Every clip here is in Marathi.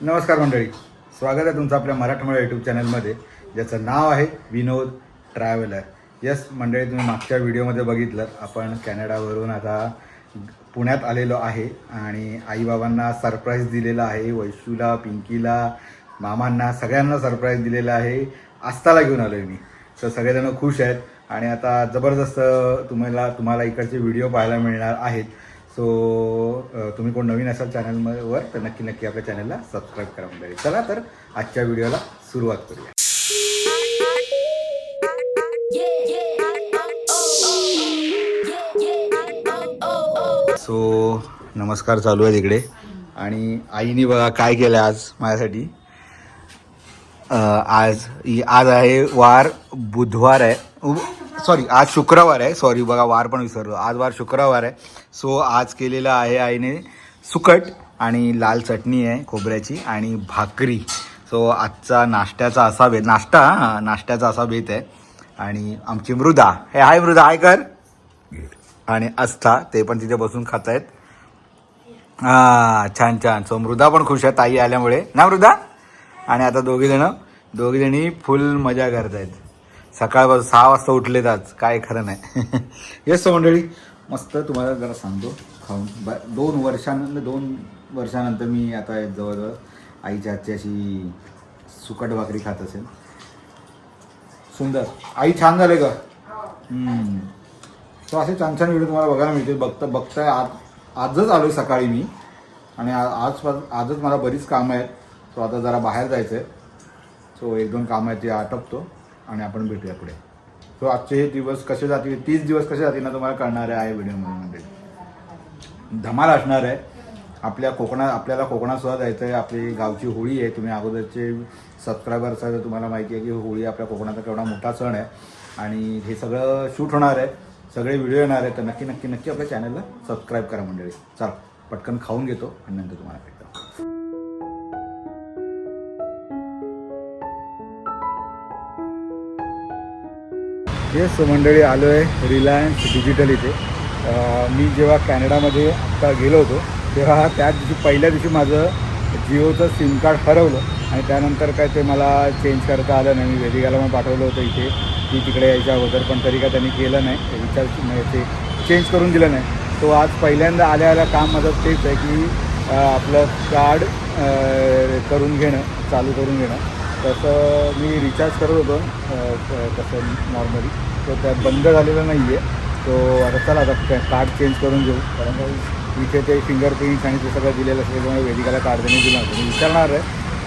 नमस्कार मंडळी, स्वागत आहे तुमचं आपल्या मराठमोळ्या यूट्यूब चॅनलमध्ये, ज्याचं नाव आहे विनोद ट्रॅव्हलर. यस मंडळी, तुम्ही मागच्या व्हिडिओमध्ये बघितलं, आपण कॅनडावरून आता पुण्यात आलेलो आहे आणि आईबाबांना सरप्राईज दिलेला आहे. वैशूला, पिंकीला, मामांना सगळ्यांना सरप्राईज दिलेला आहे. आस्ताला घेऊन आलो आहे मी. तर सगळेजण खुश आहेत आणि आता जबरदस्त तुम्हाला इकडचे व्हिडिओ पाहायला मिळणार आहेत. सो तुम्ही कोण नवीन असाल चॅनलवर तर नक्की आपल्या चॅनलला सबस्क्राईब करा मंडळी. चला तर आजच्या व्हिडिओला सुरुवात करूया. सो नमस्कार चालू आहे तिकडे आणि आईने बघा काय केलं आज माझ्यासाठी. आज आहे वार बुधवार आहे, सॉरी आज शुक्रवार आहे. सॉरी बघा, वार पण विसरलो. आज वार शुक्रवार आहे. सो आज केलेलं आहे आईने सुकट आणि लाल चटणी आहे खोबऱ्याची आणि भाकरी. सो आजचा नाश्त्याचा असा बेत आहे. आणि आमची मृदा, हे हाय मृदा, हाय कर. आणि आस्था ते पण तिथे बसून खात आहेत. छान. सो मृदा पण खुश आहे ताई आल्यामुळे ना मृदा. आणि आता दोघीजणी फुल मजा करत आहेत. सकाळपासून 6 वाजता उठलेत आज, काय खरं नाही. येस मंडळी, मस्त तुम्हाला जरा सांगतो खाऊन 2 वर्षानंतर मी आता जवळजवळ आईच्या हातची अशी सुकट भाकरी खात असेल. सुंदर आई, छान झाले का? तो असे छान व्हिडिओ तुम्हाला बघायला मिळते. बघताय आजच आलो सकाळी मी आणि आजच मला बरीच कामं आहेत. सो आता जरा बाहेर जायचं आहे. सो 1-2 कामं आहेत ते आटपतो आणि आपण भेटूया पुढे. सो आजचे हे दिवस कसे जातील, 30 दिवस कसे जातील ना तुम्हाला कळणार आहे व्हिडिओमध्ये. म्हणजे धमाल असणार आहे. आपल्याला कोकणातसुद्धा जायचं आहे. आपली गावची होळी आहे. तुम्ही अगोदरचे सबस्क्रायबर असाल तर तुम्हाला माहिती आहे की होळी आपल्या कोकणाचा केवढा मोठा सण आहे आणि हे सगळं शूट होणार आहे, सगळे व्हिडिओ येणार आहेत. तर नक्की आपल्या चॅनलला सबस्क्राईब करा मंडळी. चला पटकन खाऊन घेतो आणि नंतर तुम्हाला भेटतो. येस मंडळी, आलो आहे रिलायन्स डिजिटल इथे. मी जेव्हा कॅनडामध्ये आत्ता गेलो होतो तेव्हा पहिल्या दिवशी माझं जिओचं सिम कार्ड हरवलं आणि त्यानंतर काय ते मला चेंज करता आलं नाही. मी वेदिकाला पण पाठवलं होतं इथे की तिकडे यायच्या अगोदर, पण तरी काय त्यांनी केलं नाही, ते चेंज करून दिलं नाही. तो आज पहिल्यांदा आल्या काम माझं तेच आहे की आपलं कार्ड चालू करून घेणं. तसं मी रिचार्ज करत होतो तसं नॉर्मली, तो त्यात बंद झालेला नाही आहे. तो आता चला आता कार्ड चेंज करून घेऊ, कारण इथे ते फिंगरप्रिंट्स आणि ते सगळं दिलेलं असतं. त्यामुळे वेदिकाला कार्ड त्यांनी दिलं होतं. मी विचारणार आहे,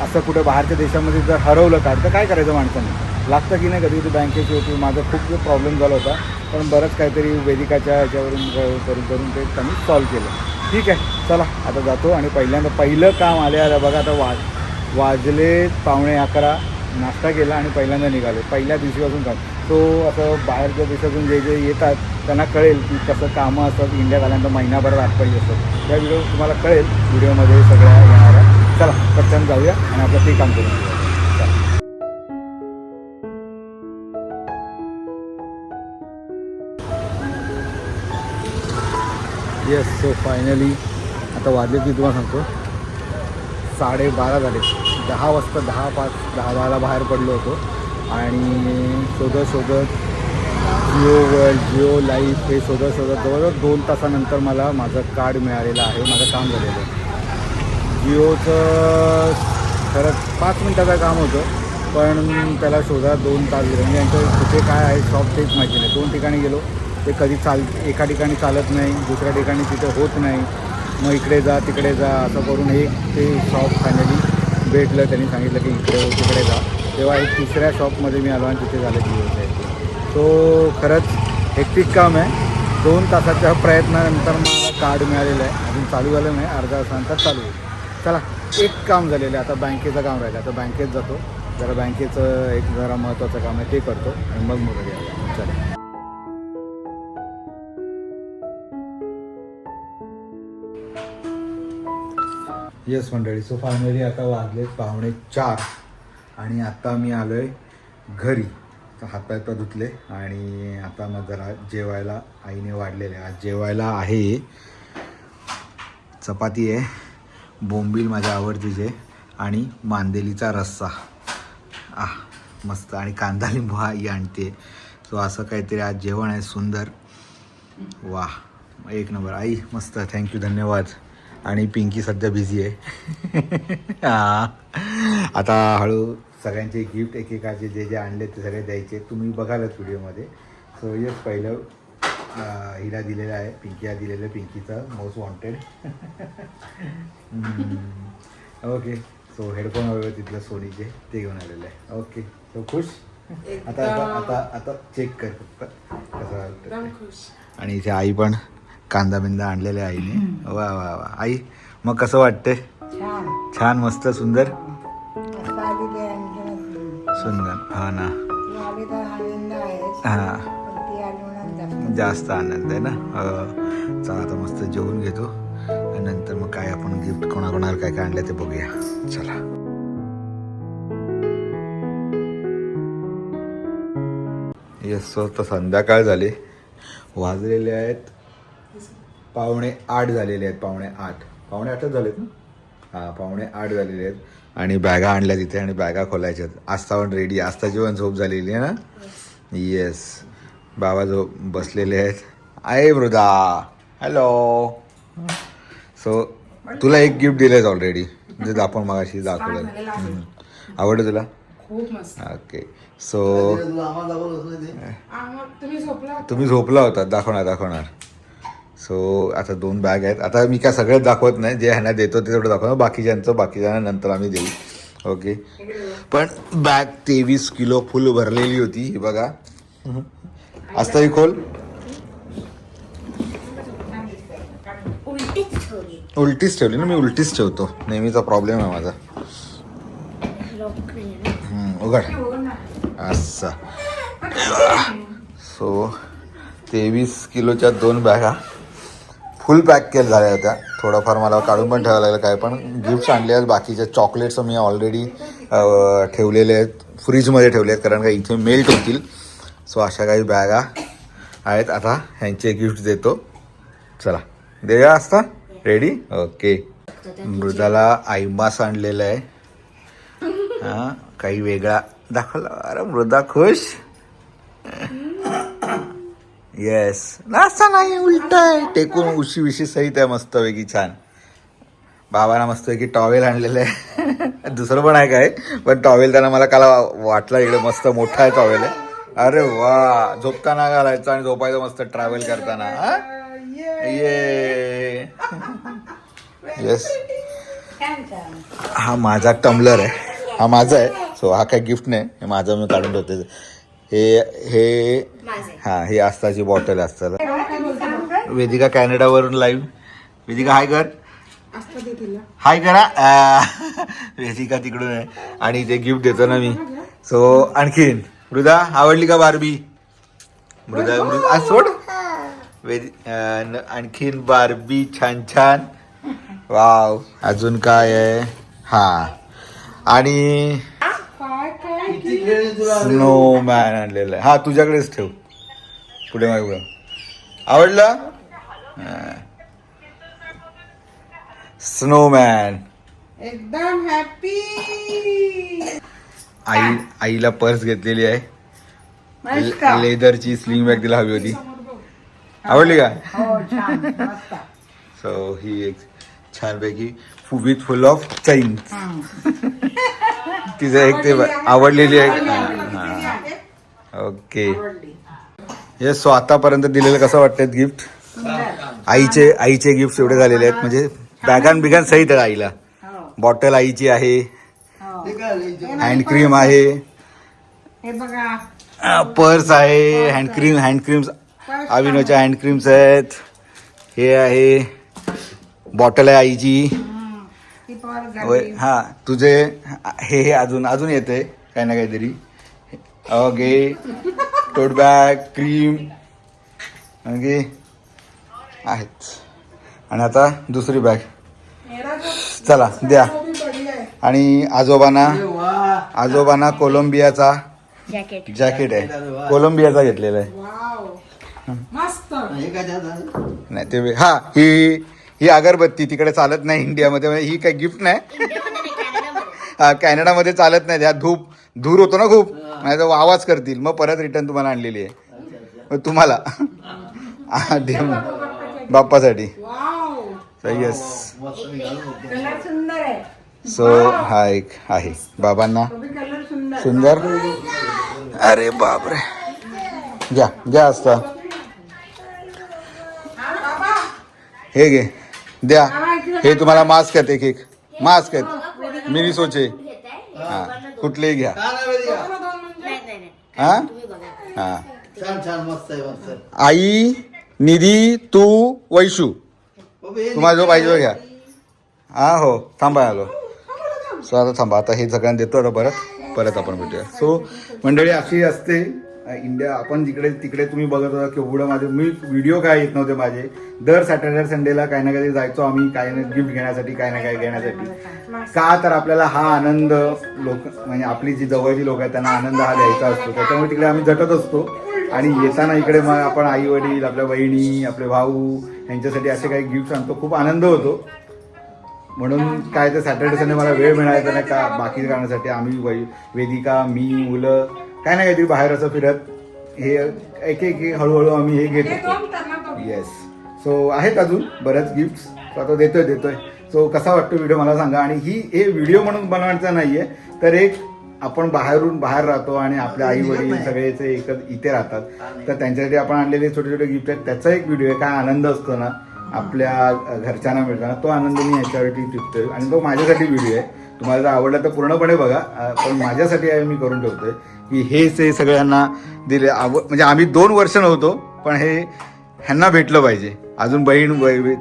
असं कुठे बाहेरच्या देशामध्ये जर हरवलं कार्ड तर काय करायचं माणसाने, लागतं की नाही. कधी बँकेची होती, माझा खूप प्रॉब्लेम झाला होता, पण बरंच काहीतरी वेदिकाच्या ह्याच्यावरून करून ते त्यांनी सॉल्व्ह केलं. ठीक आहे, चला आता जातो. आणि पहिलं काम आले बघा. आता वाजले 11:15, नाश्ता केला आणि पहिल्यांदा निघाले. पहिल्या दिवशीपासून काम. तो असं बाहेरच्या देशातून जे येतात त्यांना कळेल की कसं कामं असतात. इंडियात आल्यानंतर महिनाभर आठपाई असतात. त्या व्हिडिओ तुम्हाला कळेल, व्हिडिओमध्ये सगळ्या येणार आहे. चला पटकन जाऊया आणि आपलं ते काम करून. येस, सो फायनली आता वाजले की तुम्हाला सांगतो 12:30 झाले. 10 वाजता 10:10 बाहेर पडलो होतो आणि शोधत जिओ लाईफ हे शोधत जवळजवळ 2 तासानंतर मला माझं कार्ड मिळालेलं आहे. माझं काम झालेलं आहे. जिओचं खरंच 5 मिनटाचं काम होतं, पण त्याला शोधा 2 तास गेले. म्हणजे यांचं कुठे काय आहे शॉप तेच माहिती नाही. 2 ठिकाणी गेलो, ते कधी एका ठिकाणी चालत नाही, दुसऱ्या ठिकाणी तिथे होत नाही. मग इकडे जा तिकडे जा असं करून ते शॉप फायनली भेटलं. त्यांनी सांगितलं की इकडे तिकडे जा. तेव्हा एक 3ऱ्या शॉपमध्ये मी आलो आणि तिथे झालं जिओचं. तो खरंच हेक्टिक काम आहे. 2 तासाच्या प्रयत्नानंतर मला कार्ड मिळालेलं आहे. अजून चालू झालं नाही, अर्धा तासानंतर चालू होईल. चला, एक काम झालेलं आहे, आता बँकेचं काम राहिलं. आता बँकेत जातो, जरा बँकेचं एक जरा महत्त्वाचं काम आहे ते करतो आणि मग घरी. चला. येस मंडळी, सो फायनली आता वाजलेत 3:45 आणि आता मी आलो आहे घरी. तर हातपाय धुतले आणि आता मग जरा जेवायला आईने वाढलेले. आज जेवायला आहे चपाती आहे, बोंबील माझ्या आवडतीचे आणि मांदेलीचा रस्सा मस्त, आणि कांदा लिंबू हा ही आणते. सो असं काहीतरी आज जेवण आहे सुंदर. वा एक नंबर आई, मस्त, थँक्यू, धन्यवाद. आणि पिंकी सध्या बिझी आहे. आता हळू सगळ्यांचे गिफ्ट एकेकाचे जे जे आणले ते सगळे द्यायचे, तुम्ही बघालच व्हिडिओमध्ये. सो येस, पहिलं हिला दिलेलं आहे, पिंकीला दिलेलं आहे, पिंकीचं most wanted. Okay, so headphone हवे तिथलं सोनीचे, ते घेऊन आलेलं आहे. ओके, सो खुश. आता आता आता चेक कर फक्त कसं वाटतं. आणि इथे आई पण कांदा बिंदा आणलेले आईने. वा वा वा आई, मग कसं वाटते? छान, मस्त, सुंदर सुंदर. हा ना, हां, जास्त आनंद आहे ना. चला आता मस्त जेवून घेतो आणि नंतर मग काय आपण गिफ्ट कोणाकोणाला काय काय आणलं ते बघूया. चला. येस, सो तर संध्याकाळ झाली, वाजलेले आहेत 7:45 झालेले आहेत. 7:45 झालेत ना. हां, 7:45 झालेले आहेत. आणि बॅगा आणल्या तिथे आणि बॅगा खोलायच्यात. आस्था पण रेडी, आस्था जेवण झोप झालेली आहे ना. येस, बाबा झोप बसलेले आहेत. आहे मृदा, हॅलो. सो तुला एक गिफ्ट दिलंच ऑलरेडी, जे आपण मगाशी दाखवलं. आवडलं तुला? खूप मस्त. ओके, सो तुम्ही झोपला होता, दाखवणार. सो आता 2 बॅग आहेत. आता मी काय सगळ्यात दाखवत नाही, जे ह्यांना देतो ते तेवढं दाखवणार, बाकीच्यांना नंतर आम्ही देऊ. ओके, पण बॅग 23 किलो फुल भरलेली होती. ही बघा, आस्था ही खोल. उलटीच ठेवली ना, मी उलटीच ठेवतो, नेहमीचा प्रॉब्लेम आहे माझा. उघड असं. सो 23 किलोच्या 2 बॅगा फुल पॅक केल्या झाल्या होत्या. थोडंफार मला काढून पण ठेवायला लागलं, काय पण गिफ्ट्स आणले आहेत. बाकीच्या चॉकलेट्स मी ऑलरेडी ठेवलेले आहेत, फ्रीजमध्ये ठेवले आहेत, कारण का इथे मेल्ट होतील. सो अशा काही बॅगा आहेत. आता ह्यांचे गिफ्ट देतो. चला देऊया. असता रेडी? ओके. मृदाला आईमास आणलेलं आहे. हां, काही वेगळा दाखवला. अरे मृदा खुश. येस, नाश्ता नाही, उलट आहे, टेकून उशी विशी सहित आहे, मस्त वेगळी छान. बाबांना मस्त की टॉवेल आणलेलं आहे. दुसरं पण आहे काय, पण टॉवेल त्यांना मला काल वाटला इकडे मस्त मोठा आहे टॉवेल आहे. अरे वा, झोपताना घालायचं आणि झोपायचं मस्त ट्रॅव्हल करताना. ये येस, हा माझा टम्बलर आहे, हा माझा आहे. सो हा काय गिफ्ट नाही, हे माझं मी काढून ठेवते. हे हां, ही आस्ताची बॉटल असतात. वेदिका कॅनडावरून लाईव्ह. वेदिका हाय कर, हाय करा. वेदिका तिकडून आहे आणि ते गिफ्ट देतो ना मी. सो आणखीन मृदा, आवडली का बार्बी? मृदा सोड. आणखीन बार्बी छान छान. वाव, अजून काय आहे? हा, आणि स्नोमॅन आणलेलं आहे. हा, तुझ्याकडेच ठेव, पुढे मागे. आवडलं? स्नोमॅन एकदम हॅपी. आईला पर्स घेतलेली आहे, लेदरची स्लिंग बॅग तिला हवी होती. आवडली का? सो ही एक छानपैकी विथ फुल ऑफ चैन. तिचं एक ते आवडलेली आहे. Okay, yes. सो आतापर्यंत दिलेलं कसं वाटतं गिफ्ट? आईचे गिफ्ट एवढे झालेले आहेत, म्हणजे बॅगान सहित आहे. आईला बॉटल आईची आहे, हँडक्रीम आहे, पर्स आहे, हँडक्रीम्स अविनोच्या हँडक्रीम्स आहेत, हे आहे, बॉटल आहे आईची. हा, तुझे हे अजून येते काही ना काहीतरी. ओके, टोट बॅग, क्रीम ओके आहेत. आणि आता दुसरी बॅग. चला द्या. आणि आजोबांना कोलंबियाचा जॅकेट आहे, कोलंबियाचा घेतलेला आहे. नाही ते ही अगरबत्ती तिकडे चालत नाही इंडियामध्ये, ही काही गिफ्ट नाही. कॅनडामध्ये चालत नाही, त्या धूर होतो ना खूप, नाही तर आवाज करतील, मग परत रिटर्न तुम्हाला आणलेली आहे. मग तुम्हाला दे मग बाप्पासाठी. येस. कलर सुंदर आहे. सो हा एक आहे बाबांना कलर सुंदर. सुंदर. अरे बापरे, घ्या घ्या असता, हे घे द्या. हे तुम्हाला मास्क आहेत, एक एक मास्क आहेत मिनी सोचे. हा कुठलेही घ्या. हा हा छान छान मस्त आहे मस्त आहे. आई, निधी, तू, वैशू, तुम्हाला जो पाहिजे तो घ्या. हा हो थांबा आलो. सो आता थांबा, आता हे सगळ्यांना देतो आता परत आपण भेटूया. सो मंडळी अशी असते इंडिया. आपण जिकडे तिकडे तुम्ही बघत होता केवढं माझे मी व्हिडिओ काय येत नव्हते माझे. दर सॅटर्डे संडेला काही ना काही जायचो आम्ही, काही ना गिफ्ट घेण्यासाठी, काही ना काही घेण्यासाठी. का तर आपल्याला हा आनंद लोक म्हणजे आपली जी जवळची लोक आहेत त्यांना आनंद हा द्यायचा असतो, त्याच्यामुळे तिकडे आम्ही झटत असतो. आणि येताना इकडे मग आपण आई वडील, आपल्या बहिणी, आपले भाऊ यांच्यासाठी असे काही गिफ्ट आणतो, खूप आनंद होतो. म्हणून काय तर सॅटर्डे संडे मला वेळ मिळायचा नाही का बाकी करण्यासाठी. आम्ही वेदिका, मी, मुलं काय ना काहीतरी बाहेर असं फिरत हे एक एक हळूहळू आम्ही हे घेत होतो. येस. सो आहेत अजून बरेच गिफ्ट आता देतोय. सो कसा वाटतो व्हिडिओ मला सांगा. आणि हे व्हिडिओ म्हणून बनवायचा नाहीये, तर एक आपण बाहेर राहतो आणि आपल्या आई वडील सगळेच इथे राहतात, तर त्यांच्यासाठी आपण आणलेले छोटे छोटे गिफ्ट आहेत, त्याचा एक व्हिडिओ आहे. काय आनंद असतो ना आपल्या घरच्यांना मिळताना, तो आनंद मी ह्याच्यावरती टिपतोय. आणि तो माझ्यासाठी व्हिडिओ आहे. तुम्हाला जर आवडला तर पूर्णपणे बघा, पण माझ्यासाठी मी करून ठेवतोय की हेच हे सगळ्यांना दिले. म्हणजे आम्ही 2 वर्ष नव्हतो, पण हे ह्यांना भेटलं पाहिजे. अजून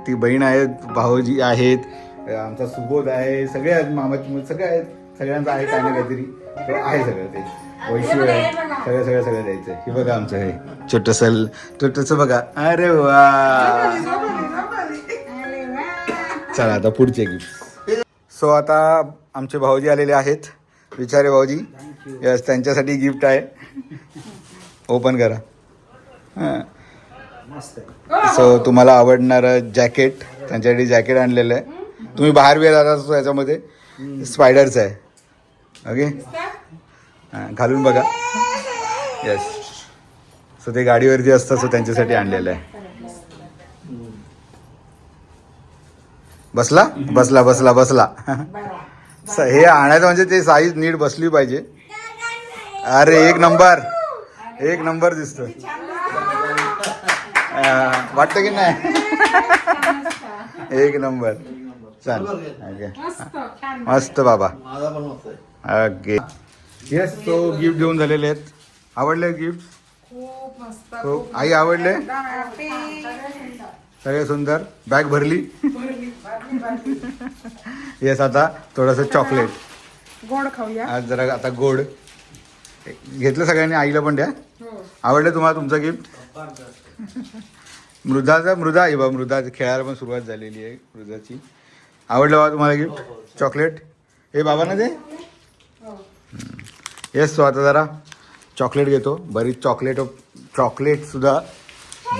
ती बहीण आहेत, भाऊजी आहेत, आमचा सुबोध आहे, सगळे आहेत, मामाची मुलं सगळे आहेत, सगळ्यांचं आहे काही ना काहीतरी आहे. सगळं ते वैशिष्ट्य आहे, सगळं द्यायचं. हे बघा आमचं हे छोटस बघा. अरे वा. चला आता पुढचे गिफ्ट. सो आता आमचे भाऊजी आलेले आहेत, विचारे भाऊजी. यस, त्यांच्यासाठी गिफ्ट आहे, ओपन करा. सो तुम्हाला आवडणारं जॅकेट, त्यांच्यासाठी जॅकेट आणलेलं आहे. तुम्ही बाहेर वेळ जाता याच्यामध्ये स्पायडरचं आहे. ओके, घालून बघा. येस. सो ते गाडीवरती असतं, सो त्यांच्यासाठी आणलेलं आहे. बसला. हे आणायचं म्हणजे ते साईज नीट बसली पाहिजे. अरे एक नंबर दिसतो. वाटतं की नाही? एक नंबर. छान. मस्त बाबा. ओके. येस. तो गिफ्ट घेऊन झालेले आहेत. आवडले गिफ्ट? हो आई, आवडले? सगळे सुंदर. बॅग भरली. येस. आता थोडंसं चॉकलेट गोड खाऊया आज जरा. आता गोड घेतलं सगळ्यांनी, आईला पण द्या. आवडलं तुम्हाला तुमचं गिफ्ट? मृदा हे बा, मृदा खेळायला पण सुरुवात झालेली आहे मृदाची. आवडलं बाबा तुम्हाला गिफ्ट? चॉकलेट हे बाबांना दे. येस. तो आता जरा चॉकलेट घेतो. बरीच चॉकलेट सुद्धा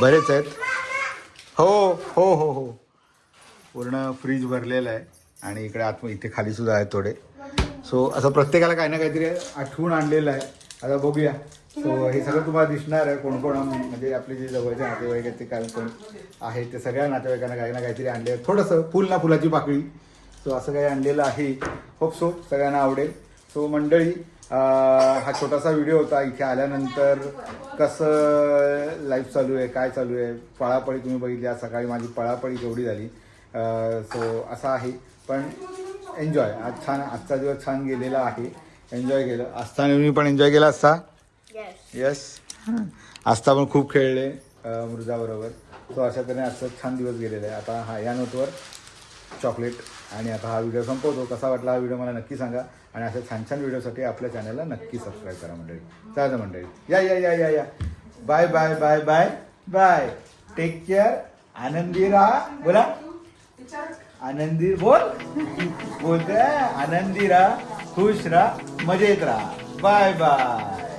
बरेच आहेत. हो पूर्ण फ्रीज भरलेलं आहे. आणि इकडे इथे खाली सुद्धा आहेत थोडे. सो असं प्रत्येकाला काही ना काहीतरी आठवून आणलेलं आहे. आता बघूया. सो हे सगळं तुम्हाला दिसणार आहे. कोण म्हणजे आपले जे जवळचे नातेवाईक आहेत ते काय कोण आहेत, ते सगळ्या नातेवाईकांना काही ना काहीतरी आणले. थोडंसं फुलाची पाकळी. सो असं काही आणलेलं आहे. होप सो सगळ्यांना आवडेल. सो मंडळी, हा छोटासा व्हिडिओ होता. इथे आल्यानंतर कसं लाईफ चालू आहे, काय चालू आहे, पळापळी तुम्ही बघितली. आज सकाळी माझी पळापळी केवढी झाली. सो असं आहे, पण एन्जॉय. आजचा दिवस छान गेलेला आहे. एन्जॉय केलं. आस्थाने मी पण एन्जॉय केला असता. येस. आस्था पण खूप खेळले मृदाबरोबर. सो अशा तऱ्हेने आजचा छान दिवस गेलेला आहे. आता या नोटवर चॉकलेट. आणि आता हा व्हिडिओ संपवतो. कसा वाटला हा व्हिडिओ मला नक्की सांगा. आणि अशा छान व्हिडिओसाठी आपल्या चॅनलला नक्की सबस्क्राईब करा मंडळी. चालेल मंडळी, या. Bye bye bye bye bye. Take care. आनंदी राहा. बोला आनंदी. बोलते आनंदी राहा, खुश राहा, मजेत राहा. Bye bye.